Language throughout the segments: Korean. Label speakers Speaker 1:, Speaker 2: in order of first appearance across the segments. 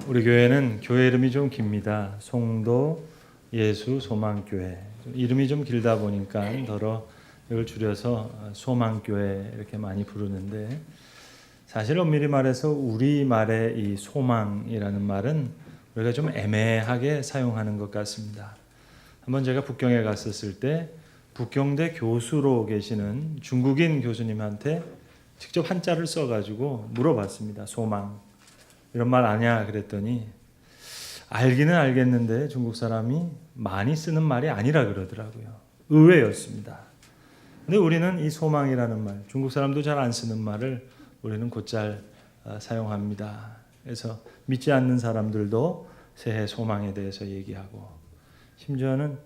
Speaker 1: 우리 교회는 교회 이름이 좀 깁니다. 송도 예수 소망교회. 이름이 좀 길다 보니까 더러 이걸 줄여서 소망교회 이렇게 많이 부르는데, 사실 엄밀히 말해서 우리말의 이 소망이라는 말은 우리가 좀 애매하게 사용하는 것 같습니다. 한번 제가 북경에 갔었을 때 북경대 교수로 계시는 중국인 교수님한테 직접 한자를 써가지고 물어봤습니다. 소망 이런 말 아냐 그랬더니 알기는 알겠는데 중국 사람이 많이 쓰는 말이 아니라 그러더라고요. 의외였습니다. 근데 우리는 이 소망이라는 말, 중국 사람도 잘 안 쓰는 말을 우리는 곧잘 사용합니다. 그래서 믿지 않는 사람들도 새해 소망에 대해서 얘기하고, 심지어는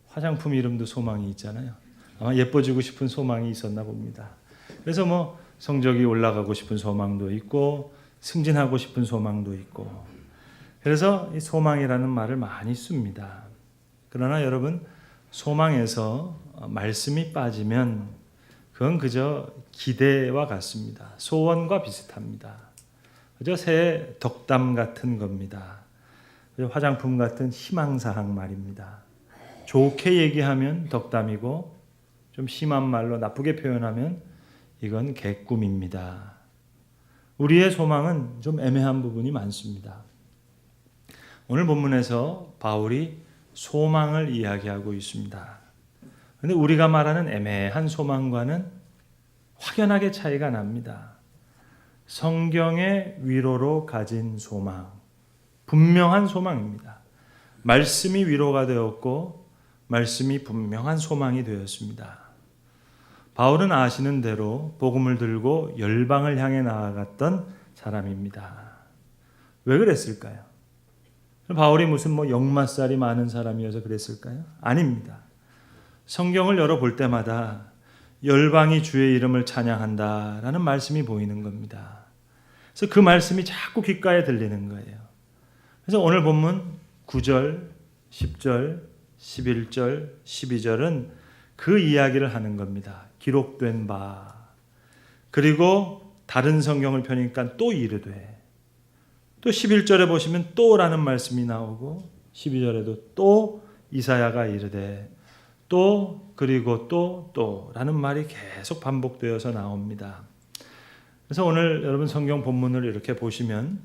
Speaker 1: 화장품 이름도 소망이 있잖아요. 아마 예뻐지고 싶은 소망이 있었나 봅니다. 그래서 뭐 성적이 올라가고 싶은 소망도 있고 승진하고 싶은 소망도 있고, 그래서 이 소망이라는 말을 많이 씁니다. 그러나 여러분, 소망에서 말씀이 빠지면 그건 그저 기대와 같습니다. 소원과 비슷합니다. 그저 새 덕담 같은 겁니다. 그저 화장품 같은 희망사항 말입니다. 좋게 얘기하면 덕담이고 좀 심한 말로 나쁘게 표현하면 이건 개꿈입니다. 우리의 소망은 좀 애매한 부분이 많습니다. 오늘 본문에서 바울이 소망을 이야기하고 있습니다. 그런데 우리가 말하는 애매한 소망과는 확연하게 차이가 납니다. 성경의 위로로 가진 소망, 분명한 소망입니다. 말씀이 위로가 되었고 말씀이 분명한 소망이 되었습니다. 바울은 아시는 대로 복음을 들고 열방을 향해 나아갔던 사람입니다. 왜 그랬을까요? 바울이 무슨 역마살이 많은 사람이어서 그랬을까요? 아닙니다. 성경을 열어볼 때마다 열방이 주의 이름을 찬양한다라는 말씀이 보이는 겁니다. 그래서 그 말씀이 자꾸 귓가에 들리는 거예요. 그래서 오늘 본문 9절, 10절, 11절, 12절은 그 이야기를 하는 겁니다. 기록된 바. 그리고 다른 성경을 펴니까 또 이르되, 또 11절에 보시면 또라는 말씀이 나오고 12절에도 또 이사야가 이르되, 또 그리고 또라는 말이 계속 반복되어서 나옵니다. 그래서 오늘 여러분 성경 본문을 이렇게 보시면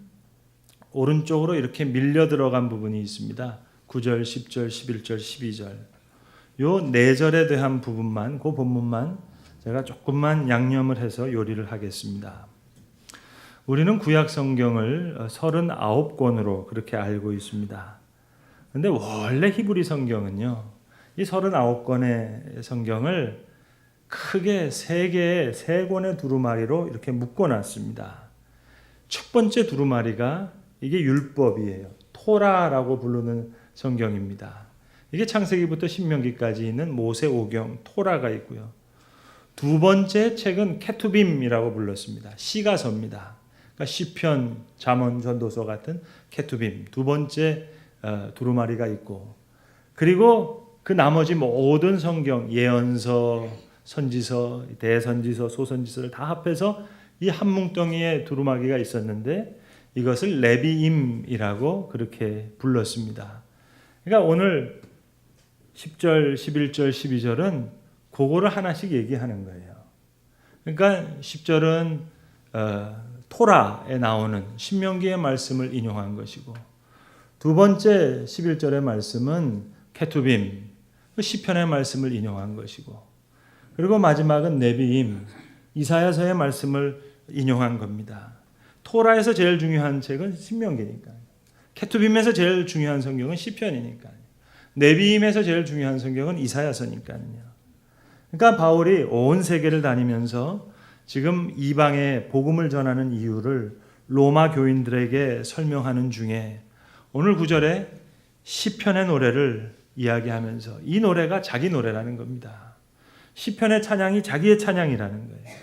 Speaker 1: 오른쪽으로 이렇게 밀려 들어간 부분이 있습니다. 9절, 10절, 11절, 12절. 요 4절에 대한 부분만, 그 본문만 제가 조금만 양념을 해서 요리를 하겠습니다. 우리는 구약 성경을 39권으로 그렇게 알고 있습니다. 그런데 원래 히브리 성경은요, 이 39권의 성경을 크게 3개의 3권의 두루마리로 이렇게 묶어놨습니다. 첫 번째 두루마리가 이게 율법이에요. 토라라고 부르는 성경입니다. 이게 창세기부터 신명기까지 있는 모세오경 토라가 있고요. 두 번째 책은 케투빔이라고 불렀습니다. 시가서입니다. 그러니까 시편, 잠언, 전도서 같은 케투빔 두 번째 두루마리가 있고, 그리고 그 나머지 모든 성경, 예언서, 선지서, 대선지서, 소선지서를 다 합해서 이 한 뭉덩이의 두루마기가 있었는데 이것을 레비임이라고 그렇게 불렀습니다. 그러니까 오늘 10절, 11절, 12절은 그거를 하나씩 얘기하는 거예요. 그러니까 10절은 토라에 나오는 신명기의 말씀을 인용한 것이고, 두 번째 11절의 말씀은 케투빔, 시편의 말씀을 인용한 것이고, 그리고 마지막은 네비임, 이사야서의 말씀을 인용한 겁니다. 토라에서 제일 중요한 책은 신명기니까요. 케투빔에서 제일 중요한 성경은 시편이니까요. 네비임에서 제일 중요한 성경은 이사야서니까요. 그러니까 바울이 온 세계를 다니면서 지금 이방에 복음을 전하는 이유를 로마 교인들에게 설명하는 중에 오늘 9절에 시편의 노래를 이야기하면서 이 노래가 자기 노래라는 겁니다. 시편의 찬양이 자기의 찬양이라는 거예요.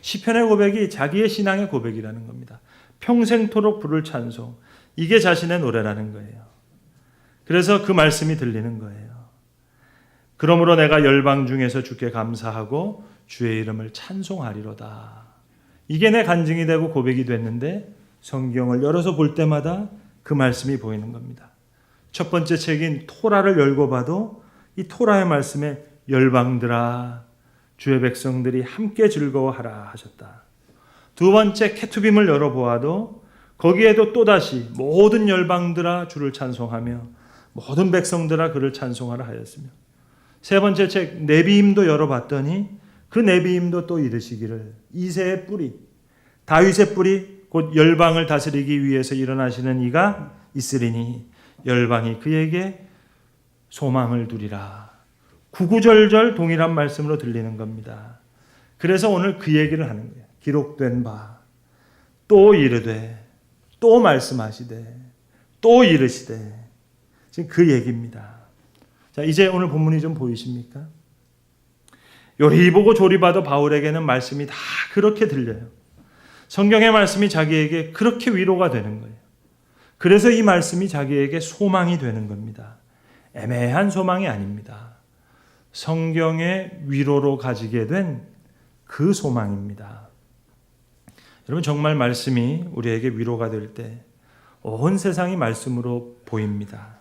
Speaker 1: 시편의 고백이 자기의 신앙의 고백이라는 겁니다. 평생토록 부를 찬송, 이게 자신의 노래라는 거예요. 그래서 그 말씀이 들리는 거예요. 그러므로 내가 열방 중에서 주께 감사하고 주의 이름을 찬송하리로다. 이게 내 간증이 되고 고백이 됐는데 성경을 열어서 볼 때마다 그 말씀이 보이는 겁니다. 첫 번째 책인 토라를 열고 봐도 이 토라의 말씀에 열방들아 주의 백성들이 함께 즐거워하라 하셨다. 두 번째 케투빔을 열어보아도 거기에도 또다시 모든 열방들아 주를 찬송하며 모든 백성들아 그를 찬송하라 하였으며, 세 번째 책 네비임도 열어봤더니 그 네비임도 또 이르시기를 이새의 뿌리, 다윗의 뿌리 곧 열방을 다스리기 위해서 일어나시는 이가 있으리니 열방이 그에게 소망을 두리라. 구구절절 동일한 말씀으로 들리는 겁니다. 그래서 오늘 그 얘기를 하는 거예요. 기록된 바 또 이르되 또 말씀하시되 또 이르시되, 지금 그 얘기입니다. 자, 이제 오늘 본문이 좀 보이십니까? 요리 보고 조리 봐도 바울에게는 말씀이 다 그렇게 들려요. 성경의 말씀이 자기에게 그렇게 위로가 되는 거예요. 그래서 이 말씀이 자기에게 소망이 되는 겁니다. 애매한 소망이 아닙니다. 성경의 위로로 가지게 된 그 소망입니다. 여러분, 정말 말씀이 우리에게 위로가 될 때 온 세상이 말씀으로 보입니다.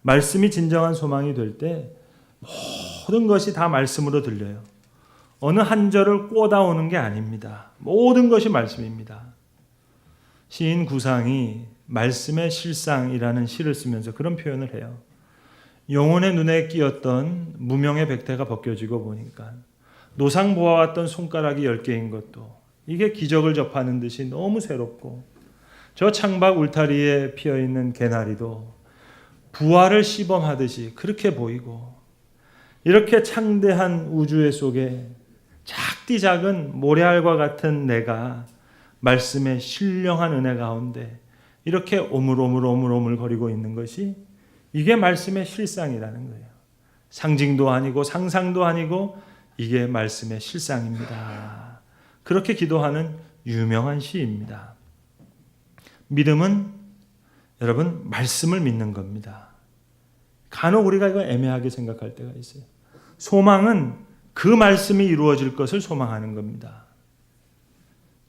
Speaker 1: 말씀이 진정한 소망이 될 때 모든 것이 다 말씀으로 들려요. 어느 한 절을 꽂아오는 게 아닙니다. 모든 것이 말씀입니다. 시인 구상이 말씀의 실상이라는 시를 쓰면서 그런 표현을 해요. 영혼의 눈에 끼었던 무명의 백태가 벗겨지고 보니까 노상 보아왔던 손가락이 10개인 것도 이게 기적을 접하는 듯이 너무 새롭고, 저 창밖 울타리에 피어있는 개나리도 부활을 시범하듯이 그렇게 보이고, 이렇게 창대한 우주의 속에 작디 작은 모래알과 같은 내가 말씀의 신령한 은혜 가운데 이렇게 오물오물 거리고 있는 것이 이게 말씀의 실상이라는 거예요. 상징도 아니고 상상도 아니고 이게 말씀의 실상입니다. 그렇게 기도하는 유명한 시입니다. 믿음은 여러분 말씀을 믿는 겁니다. 간혹 우리가 이거 애매하게 생각할 때가 있어요. 소망은 그 말씀이 이루어질 것을 소망하는 겁니다.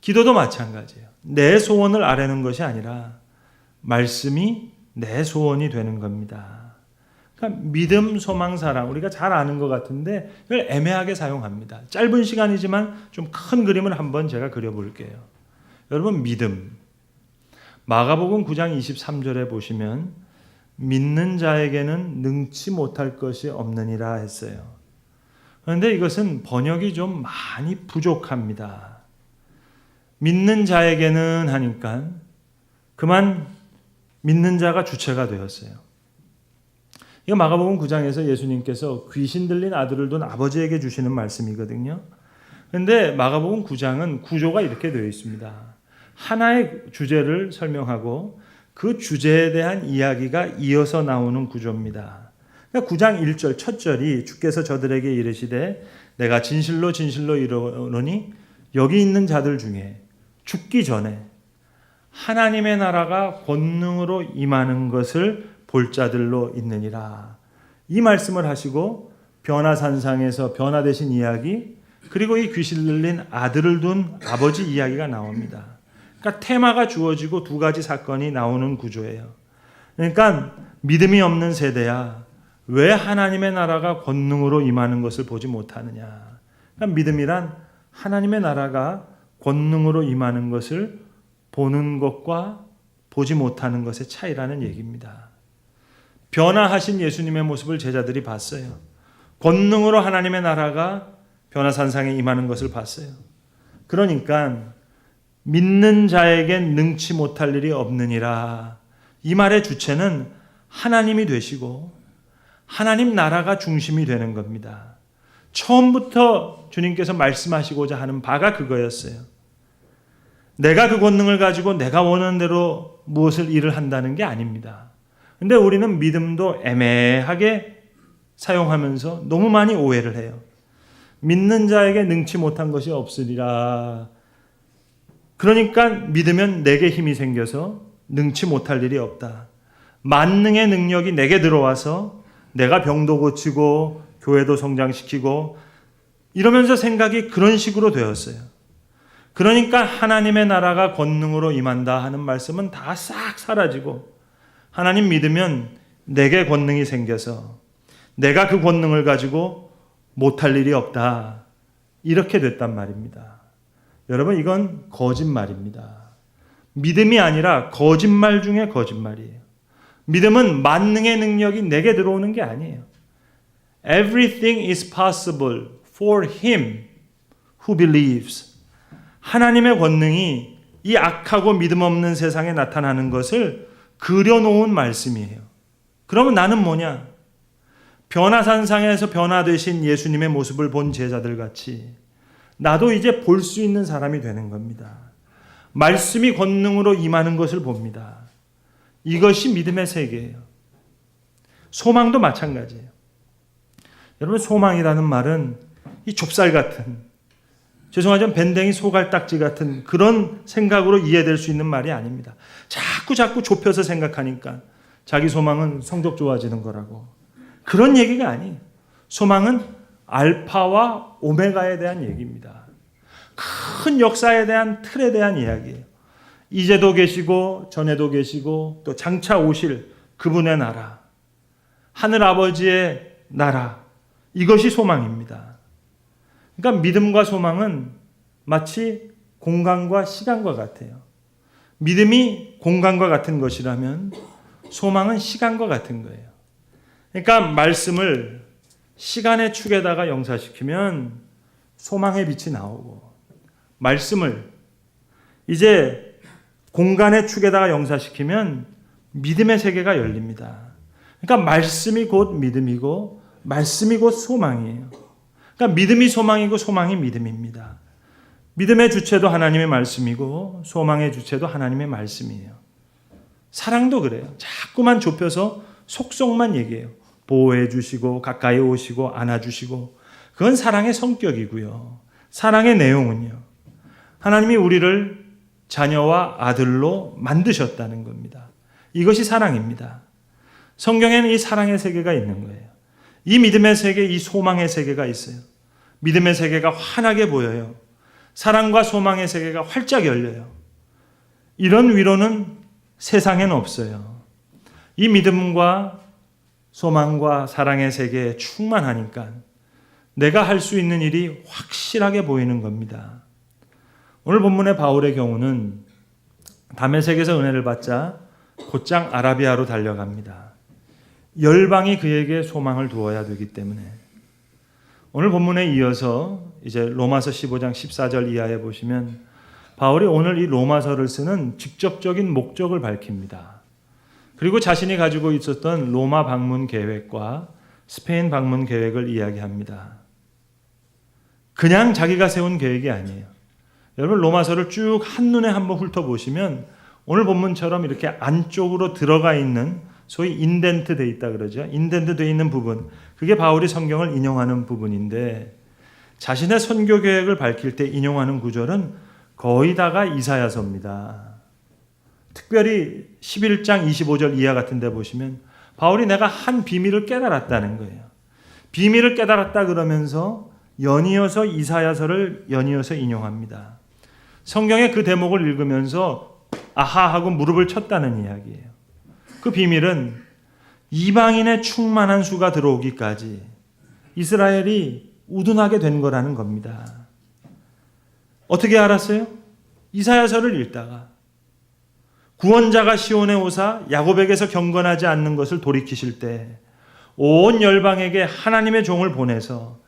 Speaker 1: 기도도 마찬가지예요. 내 소원을 아뢰는 것이 아니라 말씀이 내 소원이 되는 겁니다. 그러니까 믿음, 소망, 사랑, 우리가 잘 아는 것 같은데 이걸 애매하게 사용합니다. 짧은 시간이지만 좀 큰 그림을 한번 제가 그려볼게요. 여러분, 믿음, 마가복음 9장 23절에 보시면 믿는 자에게는 능치 못할 것이 없느니라 했어요. 그런데 이것은 번역이 좀 많이 부족합니다. 믿는 자에게는 하니까 그만 믿는 자가 주체가 되었어요. 이거 마가복음 9장에서 예수님께서 귀신 들린 아들을 둔 아버지에게 주시는 말씀이거든요. 그런데 마가복음 9장은 구조가 이렇게 되어 있습니다. 하나의 주제를 설명하고 그 주제에 대한 이야기가 이어서 나오는 구조입니다. 그러니까 9장 1절 첫 절이 주께서 저들에게 이르시되 내가 진실로 진실로 이르노니 여기 있는 자들 중에 죽기 전에 하나님의 나라가 권능으로 임하는 것을 볼 자들로 있느니라. 이 말씀을 하시고 변화산상에서 변화되신 이야기, 그리고 이 귀신 들린 아들을 둔 아버지 이야기가 나옵니다. 그러니까 테마가 주어지고 두 가지 사건이 나오는 구조예요. 그러니까 믿음이 없는 세대야 왜 하나님의 나라가 권능으로 임하는 것을 보지 못하느냐. 그러니까 믿음이란 하나님의 나라가 권능으로 임하는 것을 보는 것과 보지 못하는 것의 차이라는 얘기입니다. 변화하신 예수님의 모습을 제자들이 봤어요. 권능으로 하나님의 나라가 변화산상에 임하는 것을 봤어요. 그러니까 믿는 자에겐 능치 못할 일이 없느니라. 이 말의 주체는 하나님이 되시고 하나님 나라가 중심이 되는 겁니다. 처음부터 주님께서 말씀하시고자 하는 바가 그거였어요. 내가 그 권능을 가지고 내가 원하는 대로 무엇을 일을 한다는 게 아닙니다. 근데 우리는 믿음도 애매하게 사용하면서 너무 많이 오해를 해요. 믿는 자에게 능치 못한 것이 없으리라. 그러니까 믿으면 내게 힘이 생겨서 능치 못할 일이 없다. 만능의 능력이 내게 들어와서 내가 병도 고치고 교회도 성장시키고 이러면서 생각이 그런 식으로 되었어요. 그러니까 하나님의 나라가 권능으로 임한다 하는 말씀은 다 싹 사라지고 하나님 믿으면 내게 권능이 생겨서 내가 그 권능을 가지고 못할 일이 없다. 이렇게 됐단 말입니다. 여러분, 이건 거짓말입니다. 믿음이 아니라 거짓말 중에 거짓말이에요. 믿음은 만능의 능력이 내게 들어오는 게 아니에요. Everything is possible for him who believes. 하나님의 권능이 이 악하고 믿음 없는 세상에 나타나는 것을 그려놓은 말씀이에요. 그러면 나는 뭐냐? 변화산상에서 변화되신 예수님의 모습을 본 제자들 같이 나도 이제 볼 수 있는 사람이 되는 겁니다. 말씀이 권능으로 임하는 것을 봅니다. 이것이 믿음의 세계예요. 소망도 마찬가지예요. 여러분, 소망이라는 말은 이 좁쌀 같은, 죄송하지만 밴댕이 소갈딱지 같은 그런 생각으로 이해될 수 있는 말이 아닙니다. 자꾸 좁혀서 생각하니까 자기 소망은 성적 좋아지는 거라고. 그런 얘기가 아니에요. 소망은 알파와 오메가에 대한 얘기입니다. 큰 역사에 대한 틀에 대한 이야기예요. 이제도 계시고 전에도 계시고 또 장차 오실 그분의 나라, 하늘 아버지의 나라, 이것이 소망입니다. 그러니까 믿음과 소망은 마치 공간과 시간과 같아요. 믿음이 공간과 같은 것이라면 소망은 시간과 같은 거예요. 그러니까 말씀을 시간의 축에다가 영사시키면 소망의 빛이 나오고, 말씀을 이제 공간의 축에다가 영사시키면 믿음의 세계가 열립니다. 그러니까 말씀이 곧 믿음이고 말씀이 곧 소망이에요. 그러니까 믿음이 소망이고 소망이 믿음입니다. 믿음의 주체도 하나님의 말씀이고 소망의 주체도 하나님의 말씀이에요. 사랑도 그래요. 자꾸만 좁혀서 속성만 얘기해요. 보호해 주시고 가까이 오시고 안아주시고, 그건 사랑의 성격이고요. 사랑의 내용은요, 하나님이 우리를 자녀와 아들로 만드셨다는 겁니다. 이것이 사랑입니다. 성경에는 이 사랑의 세계가 있는 거예요. 이 믿음의 세계, 이 소망의 세계가 있어요. 믿음의 세계가 환하게 보여요. 사랑과 소망의 세계가 활짝 열려요. 이런 위로는 세상에는 없어요. 이 믿음과 소망과 사랑의 세계에 충만하니까 내가 할 수 있는 일이 확실하게 보이는 겁니다. 오늘 본문의 바울의 경우는 다메섹에서 은혜를 받자 곧장 아라비아로 달려갑니다. 열방이 그에게 소망을 두어야 되기 때문에. 오늘 본문에 이어서 이제 로마서 15장 14절 이하에 보시면 바울이 오늘 이 로마서를 쓰는 직접적인 목적을 밝힙니다. 그리고 자신이 가지고 있었던 로마 방문 계획과 스페인 방문 계획을 이야기합니다. 그냥 자기가 세운 계획이 아니에요. 여러분, 로마서를 쭉 한눈에 한번 훑어보시면 오늘 본문처럼 이렇게 안쪽으로 들어가 있는, 소위 인덴트 돼 있다 그러죠. 인덴트 돼 있는 부분, 그게 바울이 성경을 인용하는 부분인데, 자신의 선교 계획을 밝힐 때 인용하는 구절은 거의 다가 이사야서입니다. 특별히 11장 25절 이하 같은 데 보시면 바울이 내가 한 비밀을 깨달았다는 거예요. 비밀을 깨달았다 그러면서 연이어서 이사야서를 연이어서 인용합니다. 성경의 그 대목을 읽으면서 아하 하고 무릎을 쳤다는 이야기예요. 그 비밀은 이방인의 충만한 수가 들어오기까지 이스라엘이 우둔하게 된 거라는 겁니다. 어떻게 알았어요? 이사야서를 읽다가 구원자가 시온에 오사 야곱에게서 경건하지 않는 것을 돌이키실 때 온 열방에게 하나님의 종을 보내서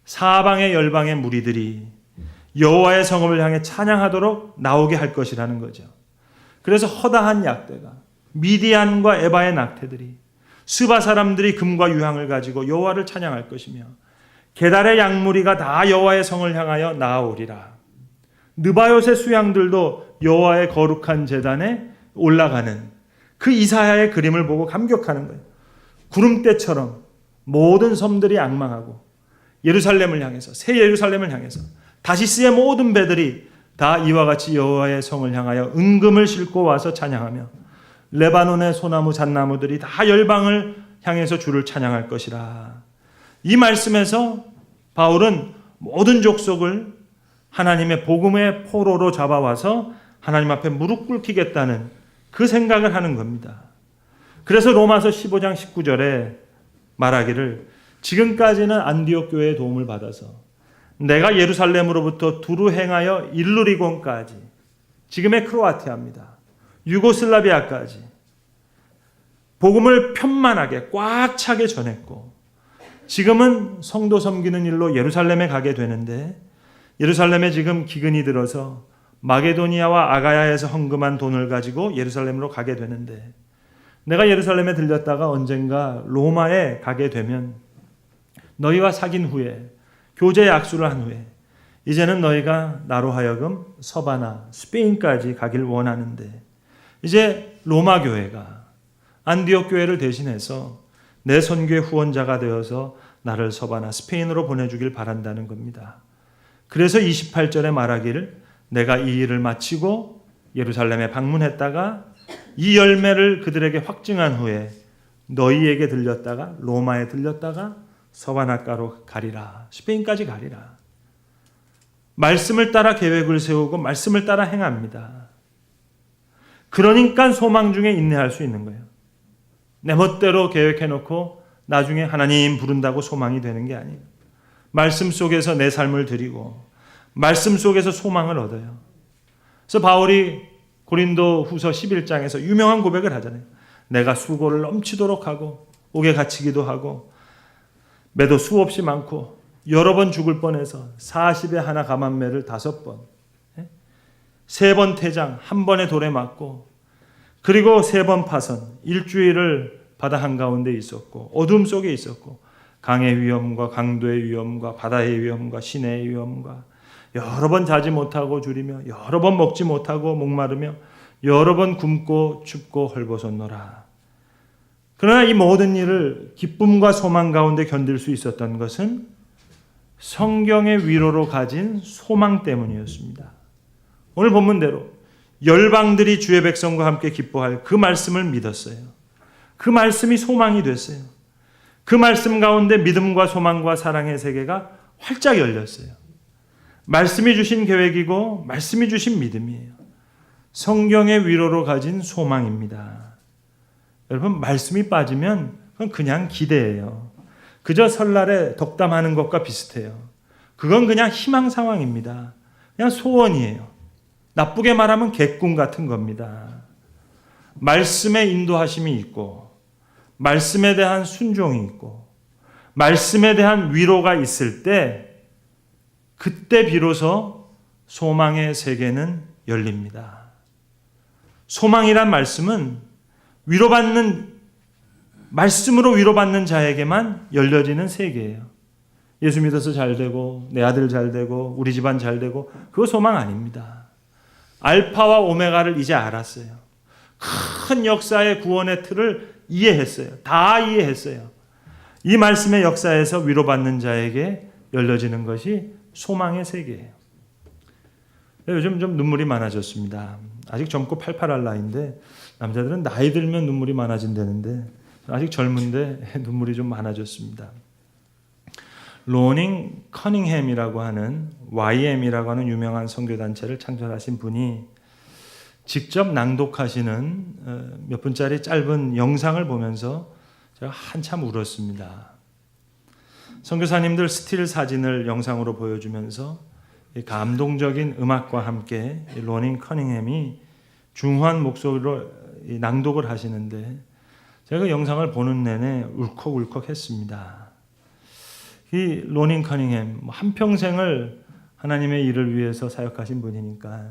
Speaker 1: 사방의 열방의 무리들이 여호와의 성읍을 향해 찬양하도록 나오게 할 것이라는 거죠. 그래서 허다한 약대가, 미디안과 에바의 낙태들이, 스바 사람들이 금과 유향을 가지고 여호와를 찬양할 것이며 게달의 양무리가 다 여호와의 성을 향하여 나아오리라. 느바요의 수양들도 여호와의 거룩한 제단에 올라가는 그 이사야의 그림을 보고 감격하는 거예요. 구름대처럼 모든 섬들이 앙망하고 예루살렘을 향해서, 새 예루살렘을 향해서 다시스의 모든 배들이 다 이와 같이 여호와의 성을 향하여 은금을 싣고 와서 찬양하며 레바논의 소나무 잣나무들이 다 열방을 향해서 주를 찬양할 것이라. 이 말씀에서 바울은 모든 족속을 하나님의 복음의 포로로 잡아와서 하나님 앞에 무릎 꿇히겠다는 그 생각을 하는 겁니다. 그래서 로마서 15장 19절에 말하기를 지금까지는 안디옥 교회의 도움을 받아서 내가 예루살렘으로부터 두루 행하여 일루리곤까지, 지금의 크로아티아입니다, 유고슬라비아까지 복음을 편만하게 꽉 차게 전했고, 지금은 성도 섬기는 일로 예루살렘에 가게 되는데, 예루살렘에 지금 기근이 들어서 마게도니아와 아가야에서 헌금한 돈을 가지고 예루살렘으로 가게 되는데, 내가 예루살렘에 들렸다가 언젠가 로마에 가게 되면 너희와 사귄 후에 교제 약수를 한 후에 이제는 너희가 나로 하여금 서바나 스페인까지 가길 원하는데, 이제 로마 교회가 안디옥 교회를 대신해서 내 선교의 후원자가 되어서 나를 서바나 스페인으로 보내주길 바란다는 겁니다. 그래서 28절에 말하기를 내가 이 일을 마치고 예루살렘에 방문했다가 이 열매를 그들에게 확증한 후에 너희에게 들렸다가 로마에 들렸다가 서바나가로 가리라, 스페인까지 가리라. 말씀을 따라 계획을 세우고 말씀을 따라 행합니다. 그러니까 소망 중에 인내할 수 있는 거예요. 내 멋대로 계획해놓고 나중에 하나님 부른다고 소망이 되는 게 아니에요. 말씀 속에서 내 삶을 드리고 말씀 속에서 소망을 얻어요. 그래서 바울이 고린도 후서 11장에서 유명한 고백을 하잖아요. 내가 수고를 넘치도록 하고 옥에 갇히기도 하고 매도 수없이 많고 여러 번 죽을 뻔해서 40에 하나 감한매를 5번, 3번 태장, 1번에 돌에 맞고, 그리고 3번 파선, 일주일을 바다 한가운데 있었고 어둠 속에 있었고 강의 위험과 강도의 위험과 바다의 위험과 시내의 위험과 여러 번 자지 못하고 줄이며 여러 번 먹지 못하고 목마르며 여러 번 굶고 춥고 헐벗었노라. 그러나 이 모든 일을 기쁨과 소망 가운데 견딜 수 있었던 것은 성경의 위로로 가진 소망 때문이었습니다. 오늘 본문대로 열방들이 주의 백성과 함께 기뻐할 그 말씀을 믿었어요. 그 말씀이 소망이 됐어요. 그 말씀 가운데 믿음과 소망과 사랑의 세계가 활짝 열렸어요. 말씀이 주신 계획이고 말씀이 주신 믿음이에요. 성경의 위로로 가진 소망입니다. 여러분, 말씀이 빠지면 그건 그냥 기대예요. 그저 설날에 덕담하는 것과 비슷해요. 그건 그냥 희망 상황입니다. 그냥 소원이에요. 나쁘게 말하면 객궁 같은 겁니다. 말씀에 인도하심이 있고 말씀에 대한 순종이 있고 말씀에 대한 위로가 있을 때 그때 비로소 소망의 세계는 열립니다. 소망이란 말씀은 말씀으로 위로받는 자에게만 열려지는 세계예요. 예수 믿어서 잘 되고 내 아들 잘 되고 우리 집안 잘 되고 그거 소망 아닙니다. 알파와 오메가를 이제 알았어요. 큰 역사의 구원의 틀을 이해했어요. 다 이해했어요. 이 말씀의 역사에서 위로받는 자에게 열려지는 것이 소망의 세계예요. 요즘 좀 눈물이 많아졌습니다. 아직 젊고 팔팔할 나이인데 남자들은 나이 들면 눈물이 많아진다는데 아직 젊은데 눈물이 좀 많아졌습니다. 로닝 커닝햄이라고 하는 YM이라고 하는 유명한 선교단체를 창설하신 분이 직접 낭독하시는 몇 분짜리 짧은 영상을 보면서 제가 한참 울었습니다. 선교사님들 스틸 사진을 영상으로 보여주면서 감동적인 음악과 함께 로닝 커닝햄이 중후한 목소리로 낭독을 하시는데 제가 그 영상을 보는 내내 울컥울컥했습니다. 이 로닝 커닝햄 한평생을 하나님의 일을 위해서 사역하신 분이니까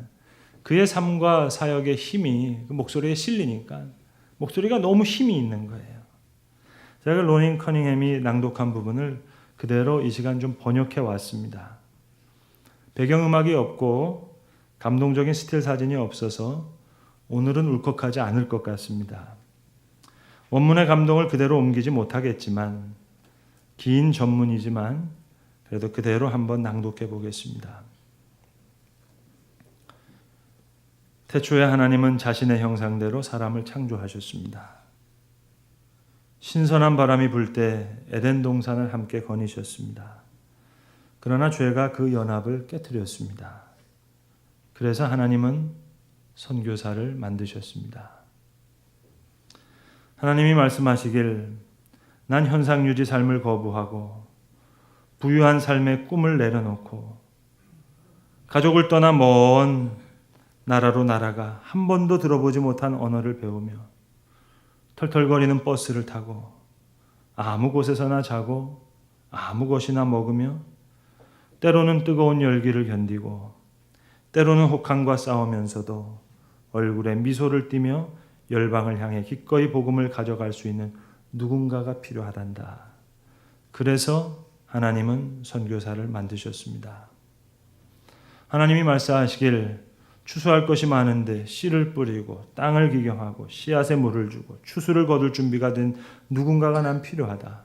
Speaker 1: 그의 삶과 사역의 힘이 그 목소리에 실리니까 목소리가 너무 힘이 있는 거예요. 제가 로닝 커닝햄이 낭독한 부분을 그대로 이 시간 좀 번역해 왔습니다. 배경음악이 없고 감동적인 스틸 사진이 없어서 오늘은 울컥하지 않을 것 같습니다. 원문의 감동을 그대로 옮기지 못하겠지만 긴 전문이지만 그래도 그대로 한번 낭독해 보겠습니다. 태초에 하나님은 자신의 형상대로 사람을 창조하셨습니다. 신선한 바람이 불 때 에덴 동산을 함께 거니셨습니다. 그러나 죄가 그 연합을 깨뜨렸습니다. 그래서 하나님은 선교사를 만드셨습니다. 하나님이 말씀하시길 난 현상유지 삶을 거부하고 부유한 삶의 꿈을 내려놓고 가족을 떠나 먼 나라로 날아가 한 번도 들어보지 못한 언어를 배우며 털털거리는 버스를 타고 아무 곳에서나 자고 아무 것이나 먹으며 때로는 뜨거운 열기를 견디고 때로는 혹한과 싸우면서도 얼굴에 미소를 띠며 열방을 향해 기꺼이 복음을 가져갈 수 있는 누군가가 필요하단다. 그래서 하나님은 선교사를 만드셨습니다. 하나님이 말씀하시길 추수할 것이 많은데 씨를 뿌리고 땅을 기경하고 씨앗에 물을 주고 추수를 거둘 준비가 된 누군가가 난 필요하다.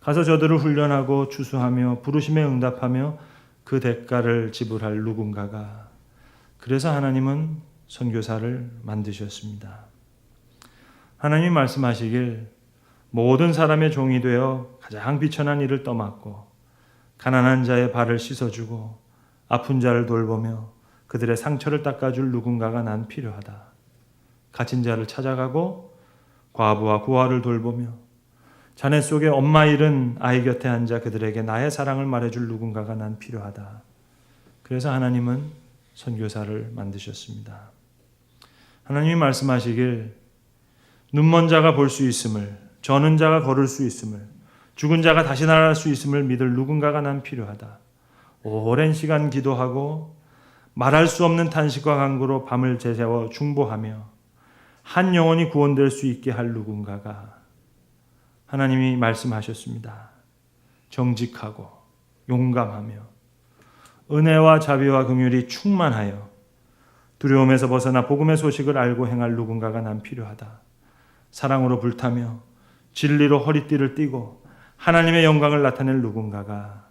Speaker 1: 가서 저들을 훈련하고 추수하며 부르심에 응답하며 그 대가를 지불할 누군가가. 그래서 하나님은 선교사를 만드셨습니다. 하나님이 말씀하시길 모든 사람의 종이 되어 가장 비천한 일을 떠맡고 가난한 자의 발을 씻어주고 아픈 자를 돌보며 그들의 상처를 닦아줄 누군가가 난 필요하다. 갇힌 자를 찾아가고 과부와 고아를 돌보며 자네 속에 엄마 잃은 아이 곁에 앉아 그들에게 나의 사랑을 말해줄 누군가가 난 필요하다. 그래서 하나님은 선교사를 만드셨습니다. 하나님이 말씀하시길 눈먼 자가 볼 수 있음을, 저는 자가 걸을 수 있음을, 죽은 자가 다시 날아갈 수 있음을 믿을 누군가가 난 필요하다. 오랜 시간 기도하고 말할 수 없는 탄식과 간구로 밤을 새워 중보하며 한 영혼이 구원될 수 있게 할 누군가가. 하나님이 말씀하셨습니다. 정직하고 용감하며 은혜와 자비와 긍휼이 충만하여 두려움에서 벗어나 복음의 소식을 알고 행할 누군가가 난 필요하다. 사랑으로 불타며 진리로 허리띠를 띠고 하나님의 영광을 나타낼 누군가가.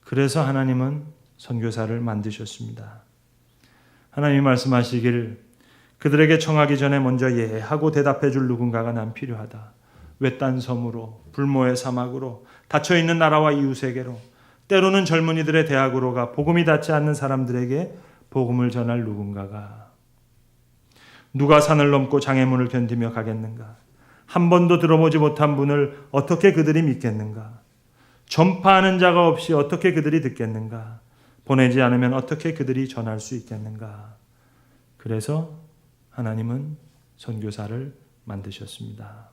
Speaker 1: 그래서 하나님은 선교사를 만드셨습니다. 하나님이 말씀하시길 그들에게 청하기 전에 먼저 예하고 대답해 줄 누군가가 난 필요하다. 외딴 섬으로, 불모의 사막으로, 닫혀있는 나라와 이웃에게로, 때로는 젊은이들의 대학으로 가 복음이 닿지 않는 사람들에게 복음을 전할 누군가가. 누가 산을 넘고 장애물을 견디며 가겠는가? 한 번도 들어보지 못한 분을 어떻게 그들이 믿겠는가? 전파하는 자가 없이 어떻게 그들이 듣겠는가? 보내지 않으면 어떻게 그들이 전할 수 있겠는가? 그래서 하나님은 선교사를 만드셨습니다.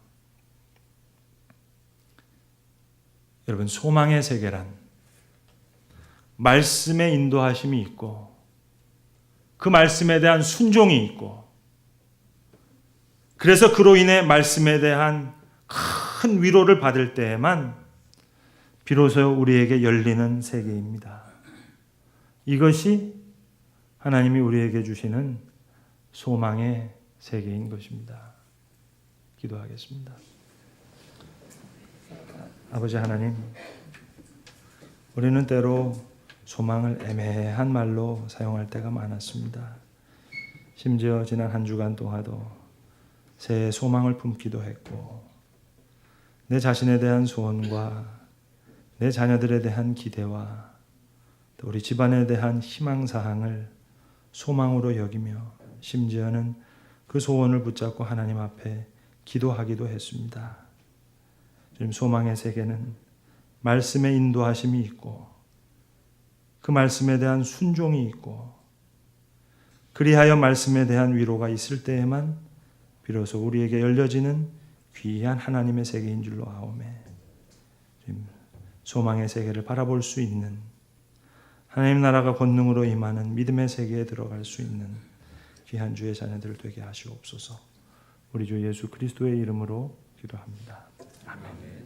Speaker 1: 여러분, 소망의 세계란 말씀의 인도하심이 있고 그 말씀에 대한 순종이 있고 그래서 그로 인해 말씀에 대한 큰 위로를 받을 때에만 비로소 우리에게 열리는 세계입니다. 이것이 하나님이 우리에게 주시는 소망의 세계인 것입니다. 기도하겠습니다. 아버지 하나님, 우리는 때로 소망을 애매한 말로 사용할 때가 많았습니다. 심지어 지난 한 주간 동안도 새 소망을 품기도 했고 내 자신에 대한 소원과 내 자녀들에 대한 기대와 또 우리 집안에 대한 희망사항을 소망으로 여기며 심지어는 그 소원을 붙잡고 하나님 앞에 기도하기도 했습니다. 지금 소망의 세계는 말씀의 인도하심이 있고 그 말씀에 대한 순종이 있고 그리하여 말씀에 대한 위로가 있을 때에만 비로소 우리에게 열려지는 귀한 하나님의 세계인 줄로 아오매. 지금 소망의 세계를 바라볼 수 있는 하나님 나라가 권능으로 임하는 믿음의 세계에 들어갈 수 있는 귀한 주의 자녀들 되게 하시옵소서. 우리 주 예수 그리스도의 이름으로 기도합니다. 아멘.